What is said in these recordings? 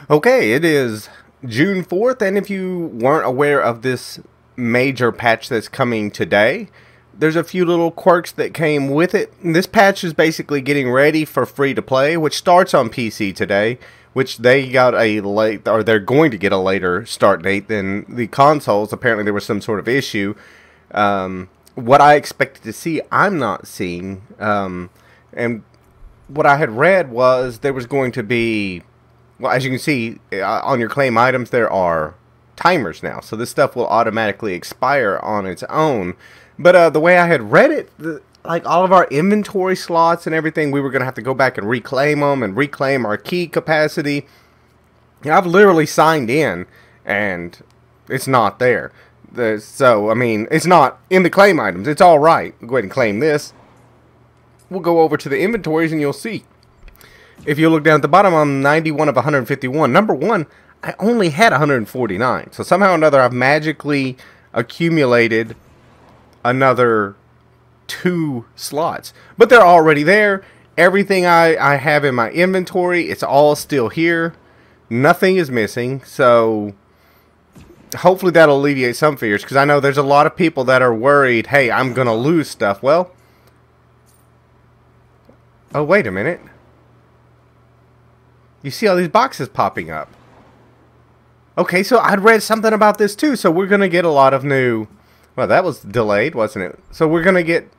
Okay, it is June 4th, and if you weren't aware of this major patch that's coming today, there's a few little quirks that came with it. This patch is basically getting ready for free to play, which starts on PC today, which they got a late, or they're going to get a later start date than the consoles. Apparently there was some sort of issue. What I expected to see, I'm not seeing. And what I had read was there was going to be, well, as you can see, on your claim items, there are timers now. So this stuff will automatically expire on its own. But the way I had read it, like all of our inventory slots and everything, we were going to have to go back and reclaim them and reclaim our key capacity. I've literally signed in, and it's not there. So, I mean, it's not in the claim items. It's all right. We'll go ahead and claim this. We'll go over to the inventories, and you'll see. If you look down at the bottom, I'm 91 of 151. Number one, I only had 149. So somehow or another, I've magically accumulated another 2 slots. But they're already there. Everything I have in my inventory, it's all still here. Nothing is missing. So hopefully that'll alleviate some fears. Because I know there's a lot of people that are worried, hey, I'm going to lose stuff. Well, oh, wait a minute. You see all these boxes popping up. Okay, so I'd read something about this too. So we're going to get a lot of new... Well, that was delayed, wasn't it? So we're going to get...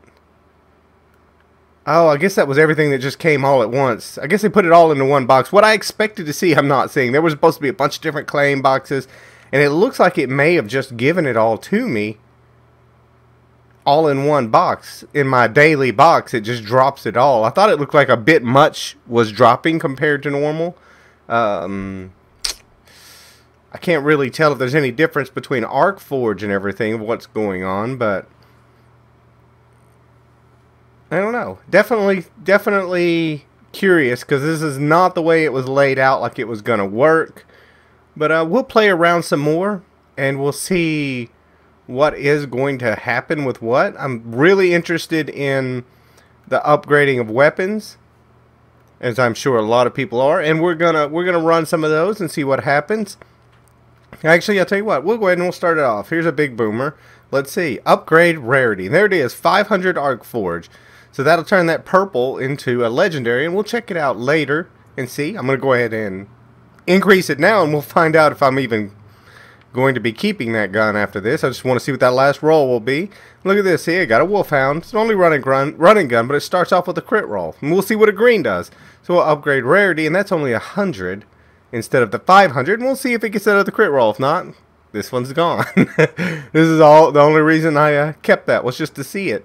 Oh, I guess that was everything that just came all at once. I guess they put it all into one box. What I expected to see, I'm not seeing. There was supposed to be a bunch of different claim boxes. And it looks like it may have just given it all to me. All in one box. In my daily box, it just drops it all. I thought it looked like a bit much was dropping compared to normal. I can't really tell if there's any difference between ArcForge and everything of what's going on, but I don't know. Definitely curious, because this is not the way it was laid out like it was going to work. But we'll play around some more, and we'll see what is going to happen with what. I'm really interested in the upgrading of weapons, as I'm sure a lot of people are, and we're gonna run some of those and see what happens. Actually, I'll tell you what, we'll go ahead and we'll start it off. Here's a big boomer. Let's see, upgrade rarity. There it is, 500 ArcForge. So that'll turn that purple into a legendary, and we'll check it out later and see. I'm gonna go ahead and increase it now, and we'll find out if I'm even going to be keeping that gun after this. I just want to see what that last roll will be. Look at this here, I got a Wolfhound. It's only running gun, but it starts off with a crit roll. And we'll see what a green does. So we'll upgrade rarity, and that's only 100 instead of the 500. And we'll see if it gets that other crit roll. If not, this one's gone. This is all the only reason I kept that was just to see it.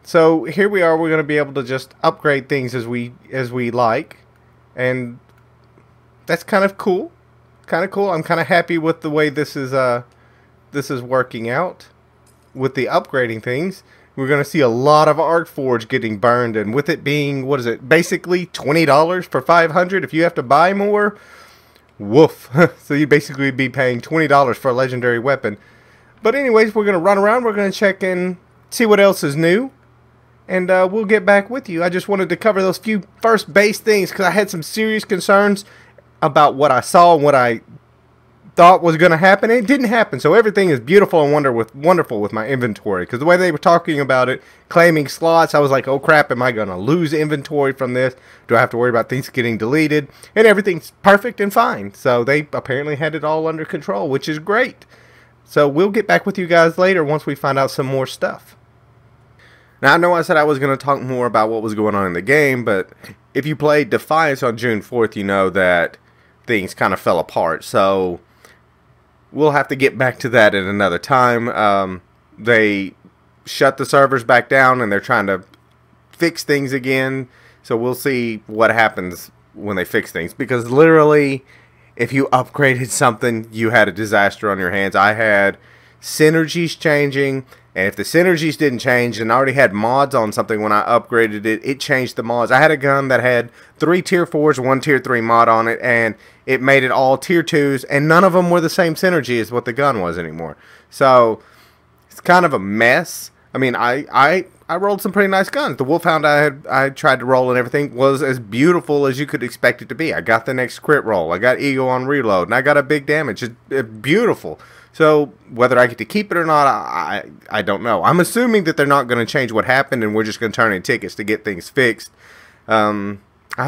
So here we are. We're going to be able to just upgrade things as we like, and that's kind of cool. I'm kind of happy with the way this is working out with the upgrading things. We're going to see a lot of ArcForge getting burned, and with it being, what is it, basically $20 for 500 if you have to buy more. Woof. So you'd basically be paying $20 for a legendary weapon. But anyways, we're going to run around. We're going to check and see what else is new, and we'll get back with you. I just wanted to cover those few first base things because I had some serious concerns about what I saw and what I thought was going to happen. It didn't happen, so everything is beautiful and wonderful with my inventory, because the way they were talking about it, claiming slots, I was like, oh crap, am I going to lose inventory from this? Do I have to worry about things getting deleted? And everything's perfect and fine. So they apparently had it all under control, which is great. So we'll get back with you guys later once we find out some more stuff. Now, I know I said I was going to talk more about what was going on in the game, but if you played Defiance on June 4th, you know that things kind of fell apart. So we'll have to get back to that at another time. They shut the servers back down, and they're trying to fix things again. So we'll see what happens when they fix things. Because literally, if you upgraded something, you had a disaster on your hands. I had synergies changing, and if the synergies didn't change, and I already had mods on something when I upgraded it, it changed the mods. I had a gun that had 3 tier 4s, 1 tier 3 mod on it, and it made it all tier 2s, and none of them were the same synergy as what the gun was anymore. So it's kind of a mess. I mean, I I rolled some pretty nice guns. The Wolfhound I tried to roll and everything was as beautiful as you could expect it to be. I got the next crit roll. I got Ego on reload, and I got a big damage. It's beautiful. So whether I get to keep it or not, I don't know. I'm assuming that they're not going to change what happened, and we're just going to turn in tickets to get things fixed. I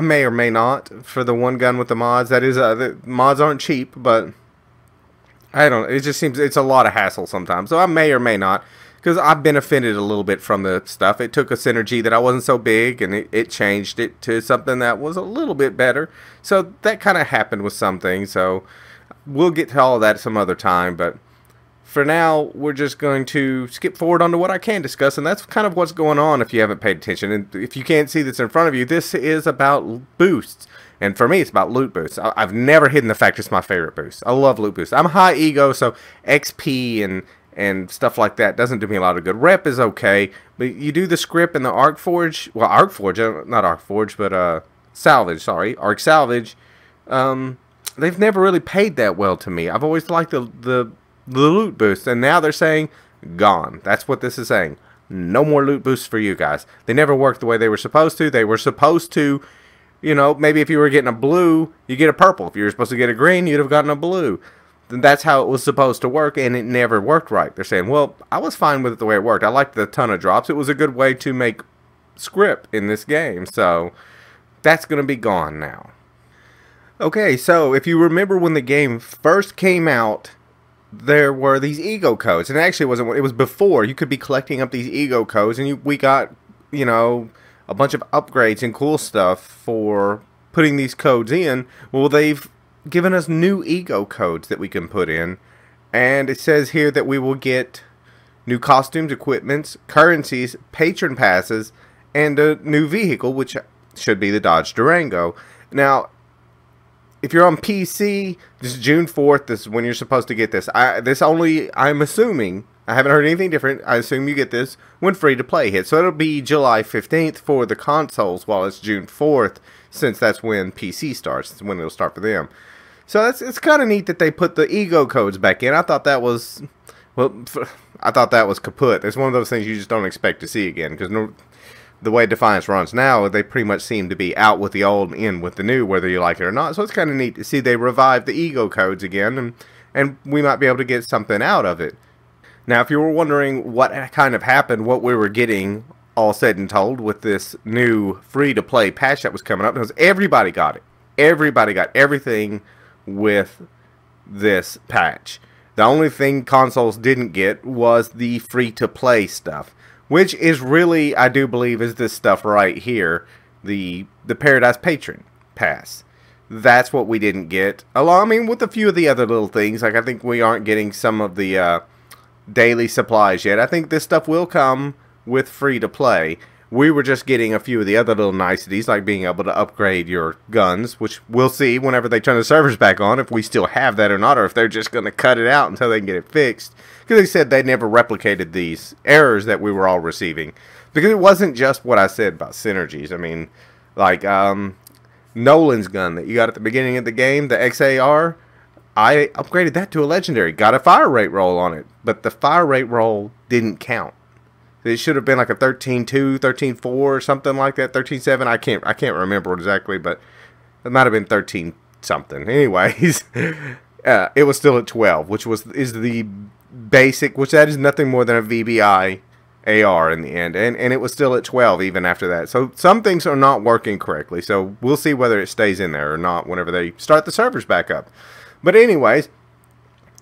may or may not for the one gun with the mods. That is, the mods aren't cheap, but I don't know. It just seems it's a lot of hassle sometimes. So I may or may not, because I've benefited a little bit from the stuff. It took a synergy that I wasn't so big, and it changed it to something that was a little bit better. So that kind of happened with some things. So we'll get to all of that some other time, but for now, we're just going to skip forward onto what I can discuss, and that's kind of what's going on if you haven't paid attention. And if you can't see this in front of you, this is about boosts. And for me, it's about loot boosts. I've never hidden the fact it's my favorite boost. I love loot boosts. I'm high ego, so XP and stuff like that doesn't do me a lot of good. Rep is okay, but you do the script and the Arc Forge, well, Arc Forge, not Arc Forge, but Salvage, sorry, Arc Salvage, they've never really paid that well to me. I've always liked the loot boosts, and now they're saying gone. That's what this is saying. No more loot boosts for you guys. They never worked the way they were supposed to. They were supposed to, you know, maybe if you were getting a blue, you get a purple. If you were supposed to get a green, you'd have gotten a blue. Then that's how it was supposed to work, and it never worked right. They're saying, well, I was fine with it the way it worked. I liked the ton of drops. It was a good way to make script in this game, so that's going to be gone now. Okay, so if you remember when the game first came out, there were these ego codes, and actually it was before. You could be collecting up these ego codes, and we got, you know, a bunch of upgrades and cool stuff for putting these codes in. Well, they've given us new ego codes that we can put in, and it says here that we will get new costumes, equipments, currencies, patron passes, and a new vehicle, which should be the Dodge Durango. Now, if you're on PC, this is June 4th. This is when you're supposed to get this. I'm assuming, I haven't heard anything different. I assume you get this when free-to-play hits. So it'll be July 15th for the consoles, while it's June 4th, since that's when PC starts. It's when it'll start for them. So it's kind of neat that they put the ego codes back in. I thought that was, well, I thought that was kaput. It's one of those things you just don't expect to see again, because the way Defiance runs now, they pretty much seem to be out with the old and in with the new, whether you like it or not. So it's kind of neat to see they revive the ego codes again, and we might be able to get something out of it. Now, if you were wondering what kind of happened, what we were getting, all said and told, with this new free-to-play patch that was coming up, because everybody got it. Everybody got everything with this patch. The only thing consoles didn't get was the free-to-play stuff, which is really, I do believe, is this stuff right here, the Paradise Patron Pass. That's what we didn't get. Along, I mean, with a few of the other little things, like I think we aren't getting some of the daily supplies yet. I think this stuff will come with free-to-play. We were just getting a few of the other little niceties, like being able to upgrade your guns, which we'll see whenever they turn the servers back on, if we still have that or not, or if they're just going to cut it out until they can get it fixed. Because they said they never replicated these errors that we were all receiving. Because it wasn't just what I said about synergies. I mean, like Nolan's gun that you got at the beginning of the game, the XAR, I upgraded that to a legendary. Got a fire rate roll on it, but the fire rate roll didn't count. It should have been like a 13.2, 13.4 or something like that, 13.7. I can't remember exactly, but it might have been 13 something. Anyways, it was still at 12, which is the basic, which that is nothing more than a VBI AR in the end, and it was still at 12 even after that. So some things are not working correctly. So we'll see whether it stays in there or not whenever they start the servers back up. But anyways,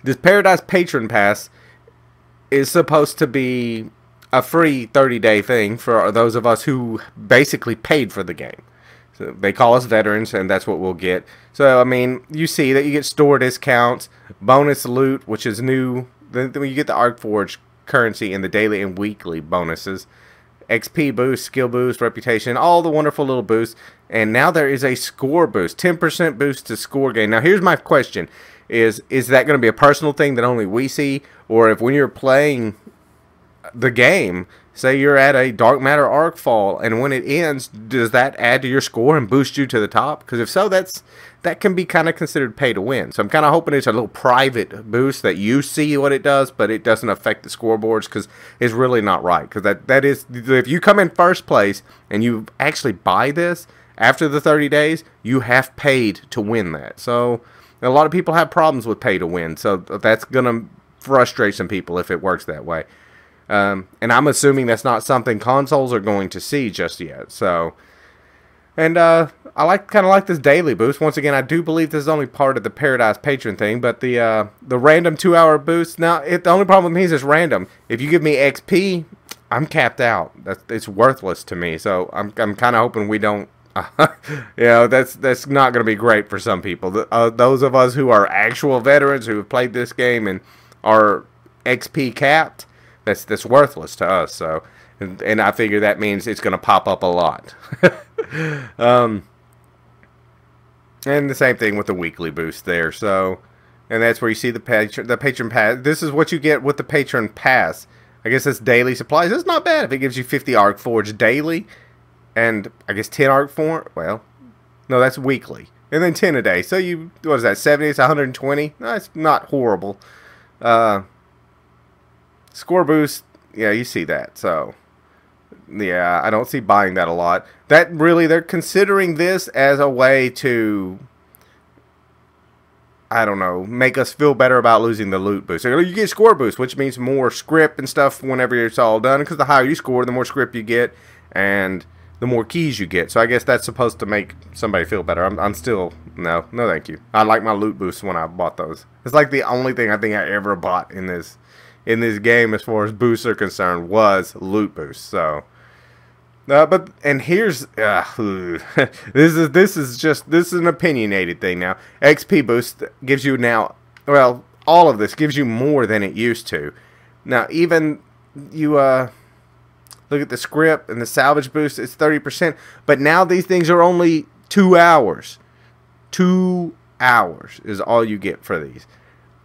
this Paradise Patron Pass is supposed to be a free 30-day thing for those of us who basically paid for the game. So they call us veterans, and that's what we'll get. So, I mean, you see that you get store discounts, bonus loot, which is new. Then you get the Arc Forge currency and the daily and weekly bonuses. XP boost, skill boost, reputation, all the wonderful little boosts. And now there is a score boost, 10% boost to score gain. Now, here's my question. Is that going to be a personal thing that only we see? Or if when you're playing the game, Say you're at a dark matter arc fall, and when it ends, does that add to your score and boost you to the top? Because if so, that can be kind of considered pay to win. So I'm kind of hoping it's a little private boost that you see what it does, but it doesn't affect the scoreboards, because it's really not right. Because that is, if you come in first place and you actually buy this after the 30 days, you have paid to win that. So a lot of people have problems with pay to win, so that's gonna frustrate some people if it works that way. And I'm assuming that's not something consoles are going to see just yet. So, and I kind of like this daily boost. Once again, I do believe this is only part of the Paradise Patron thing, but the random 2-hour boost. Now, the only problem with me is it's random. If you give me XP, I'm capped out. It's worthless to me. So I'm kind of hoping we don't. That's not going to be great for some people. Those of us who are actual veterans who have played this game and are XP capped. That's worthless to us. So, and I figure that means it's going to pop up a lot. And the same thing with the weekly boost there. So, and that's where you see the Patron Pass. This is what you get with the Patron Pass. I guess that's daily supplies. That's not bad if it gives you 50 Arc Forge daily, and I guess 10 Arc Forge. Well, no, that's weekly, and then 10 a day. So what is that? 70? It's 120. No, it's not horrible. Score boost, yeah, you see that. So, yeah, I don't see buying that a lot. That really, they're considering this as a way to, I don't know, make us feel better about losing the loot boost. So you get score boost, which means more script and stuff whenever it's all done. Because the higher you score, the more script you get, and the more keys you get. So I guess that's supposed to make somebody feel better. I'm still, no thank you. I like my loot boosts when I bought those. It's like the only thing I think I ever bought in this game as far as boosts are concerned was loot boosts. So and here's this is an opinionated thing now. XP boost gives you now, well, all of this gives you more than it used to. Now even you look at the script and the salvage boost, it's 30%, but now these things are only 2 hours. 2 hours is all you get for these.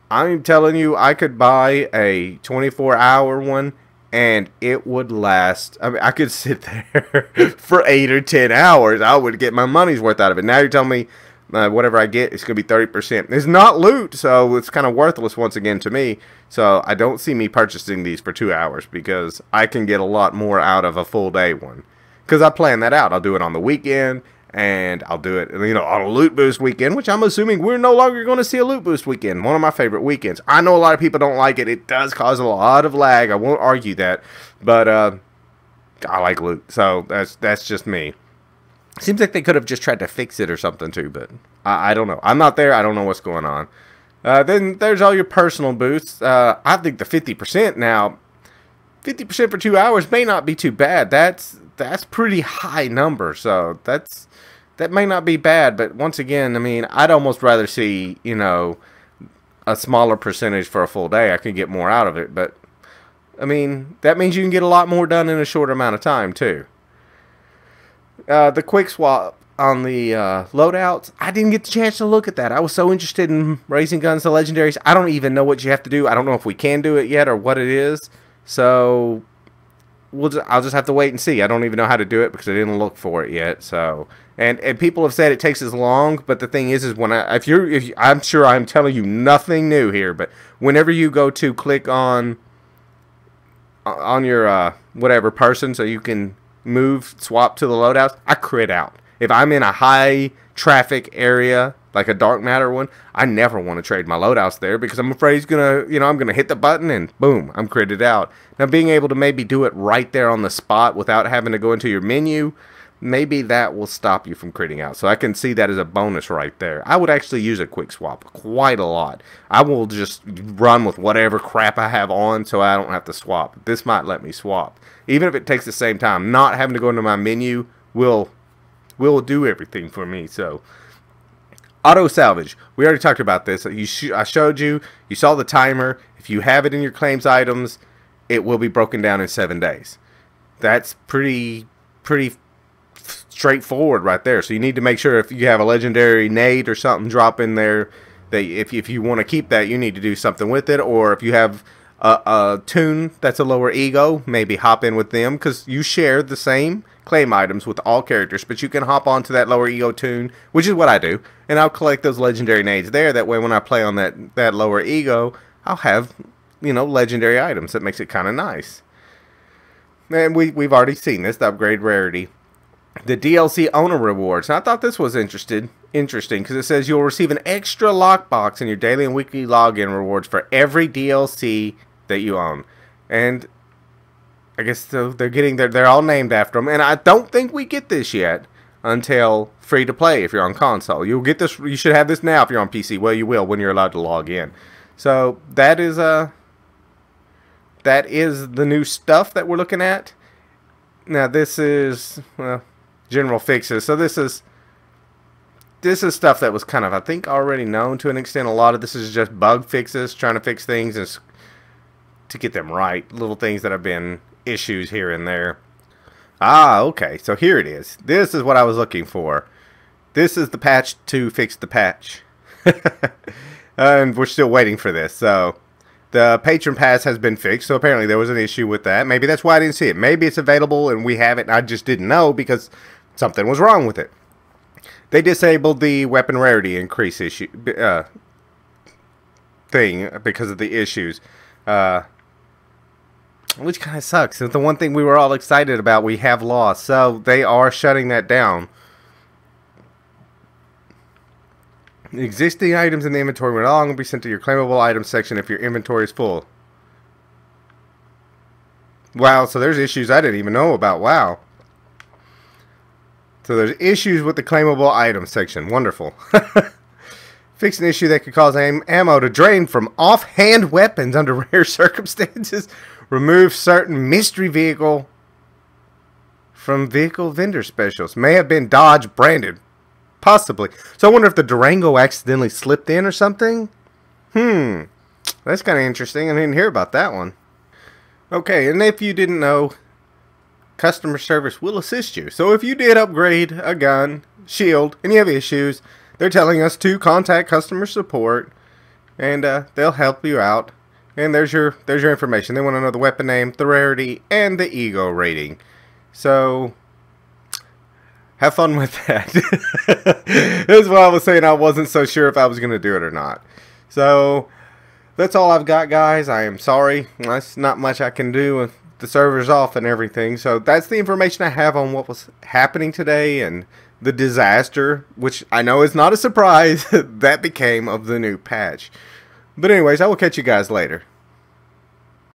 I'm telling you, I could buy a 24-hour one, and it would last. I mean, I could sit there for 8 or 10 hours. I would get my money's worth out of it. Now you're telling me whatever I get, it's going to be 30%. It's not loot, so it's kind of worthless once again to me. So I don't see me purchasing these for 2 hours, because I can get a lot more out of a full day one. Because I plan that out. I'll do it on the weekend. And I'll do it, on a loot boost weekend, which I'm assuming we're no longer going to see a loot boost weekend. One of my favorite weekends. I know a lot of people don't like it. It does cause a lot of lag. I won't argue that. But I like loot. So that's just me. Seems like they could have just tried to fix it or something too. But I don't know. I'm not there. I don't know what's going on. Then there's all your personal boosts. I think the 50% now. 50% for 2 hours may not be too bad. That's pretty high number. So that may not be bad, but once again, I mean, I'd almost rather see, a smaller percentage for a full day. I could get more out of it, but, I mean, that means you can get a lot more done in a short amount of time, too. The quick swap on the loadouts, I didn't get the chance to look at that. I was so interested in raising guns to legendaries. I don't even know what you have to do. I don't know if we can do it yet or what it is, so I'll just have to wait and see. I don't even know how to do it because I didn't look for it yet. So, and people have said it takes as long, but the thing is when I'm sure I'm telling you nothing new here, but whenever you go to click on your whatever person so you can swap to the loadouts, I crit out. If I'm in a high traffic area like a dark matter one, I never want to trade my loadouts there because I'm afraid he's gonna, I'm gonna hit the button and boom, I'm critted out. Now, being able to maybe do it right there on the spot without having to go into your menu, maybe that will stop you from critting out. So I can see that as a bonus right there. I would actually use a quick swap quite a lot. I will just run with whatever crap I have on so I don't have to swap. This might let me swap. Even if it takes the same time, not having to go into my menu will do everything for me. So auto salvage, we already talked about this. I showed you, you saw the timer. If you have it in your claims items, it will be broken down in 7 days. That's pretty straightforward right there. So you need to make sure if you have a legendary nade or something drop in there, that if you want to keep that, you need to do something with it. Or if you have a toon that's a lower ego, maybe hop in with them, because you share the same claim items with all characters, but you can hop onto that lower ego toon, which is what I do, and I'll collect those legendary nades there. That way when I play on that lower ego, I'll have, you know, legendary items. That makes it kind of nice. And we've already seen this, the upgrade rarity. The DLC owner rewards. Now, I thought this was interesting because it says you'll receive an extra lockbox in your daily and weekly login rewards for every DLC that you own. And I guess so they're all named after them. And I don't think we get this yet until free to play if you're on console. You'll get this. You should have this now if you're on PC. Well, you will when you're allowed to log in. So that is the new stuff that we're looking at. Now this is, well, general fixes. So this is stuff that was kind of, I think, already known to an extent. A lot of this is just bug fixes, trying to fix things and to get them right. Little things that have been issues here and there. Ah, okay. So here it is. This is what I was looking for. This is the patch to fix the patch. And we're still waiting for this. So the Patron Pass has been fixed. So apparently there was an issue with that. Maybe that's why I didn't see it. Maybe it's available and we have it and I just didn't know because something was wrong with it. They disabled the weapon rarity increase issue thing because of the issues, which kind of sucks. It's the one thing we were all excited about. We have lost, so they are shutting that down. Existing items in the inventory will no longer be sent to your claimable items section if your inventory is full. Wow, so there's issues I didn't even know about. Wow. So there's issues with the claimable items section. Wonderful. Fix an issue that could cause ammo to drain from offhand weapons under rare circumstances. Remove certain mystery vehicle from vehicle vendor specials. May have been Dodge branded. Possibly. So I wonder if the Durango accidentally slipped in or something. That's kind of interesting. I didn't hear about that one. Okay, and if you didn't know, customer service will assist you. So if you did upgrade a gun, shield, and you have issues, they're telling us to contact customer support, and they'll help you out. And there's your information. They want to know the weapon name, the rarity, and the ego rating. So have fun with that. This is what I was saying. I wasn't so sure if I was going to do it or not. So that's all I've got, guys. I am sorry. That's not much I can do with the server's off and everything. So that's the information I have on what was happening today and the disaster, which I know is not a surprise, that became of the new patch. But anyways, I will catch you guys later.